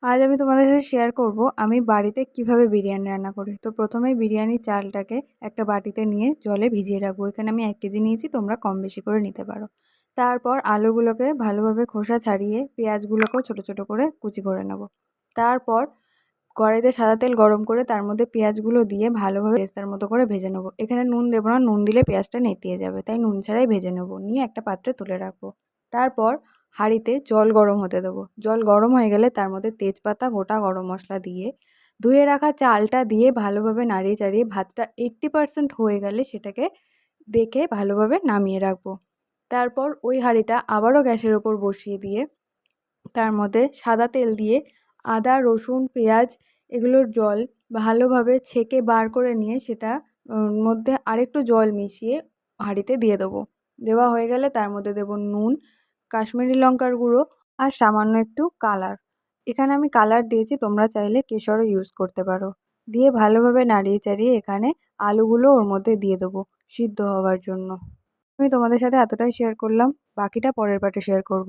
আজ আমি তোমাদের সাথে শেয়ার করব আমি বাড়িতে কিভাবে বিরিয়ানি রান্না করি। তো প্রথমেই বিরিয়ানির চালটাকে একটা বাটিতে নিয়ে জলে ভিজিয়ে রাখবো। এখানে আমি 1 কেজি নিয়েছি, তোমরা কম বেশি করে নিতে পারো। তারপর আলুগুলোকে ভালোভাবে খোসা ছাড়িয়ে পেঁয়াজগুলোকেও ছোট ছোট করে কুচি করে নেব। তারপর কড়াইতে সাদা তেল গরম করে তার মধ্যে পেঁয়াজগুলো দিয়ে ভালোভাবে বেরেস্তার মতো করে ভেজে নেব। এখানে নুন দেবো না, নুন দিলে পেঁয়াজটা নেতিয়ে যাবে, তাই নুন ছাড়াই ভেজে নেব। নিয়ে একটা পাত্রে তুলে রাখবো। তারপর হাঁড়িতে জল গরম হতে দেবো। জল গরম হয়ে গেলে তার মধ্যে তেজপাতা, গোটা গরম মশলা দিয়ে ধুয়ে রাখা চালটা দিয়ে ভালোভাবে নাড়িয়ে চাড়িয়ে ভাতটা 80% হয়ে গেলে সেটাকে দেখে ভালোভাবে নামিয়ে রাখবো। তারপর ওই হাঁড়িটা আবারও গ্যাসের ওপর বসিয়ে দিয়ে তার মধ্যে সাদা তেল দিয়ে আদা, রসুন, পেঁয়াজ এগুলোর জল ভালোভাবে ছেঁকে বার করে নিয়ে সেটা মধ্যে আরেকটু জল মিশিয়ে হাঁড়িতে দিয়ে দেবো। দেওয়া হয়ে গেলে তার মধ্যে দেবো নুন, কাশ্মীরি লঙ্কার গুঁড়ো আর সামান্য একটু কালার। এখানে আমি কালার দিয়েছি, তোমরা চাইলে কেশরও ইউজ করতে পারো। দিয়ে ভালোভাবে নাড়িয়ে চাড়িয়ে এখানে আলুগুলো ওর মধ্যে দিয়ে দেবো সিদ্ধ হওয়ার জন্য। আমি তোমাদের সাথে এতটাই শেয়ার করলাম, বাকিটা পরের পার্টে শেয়ার করব।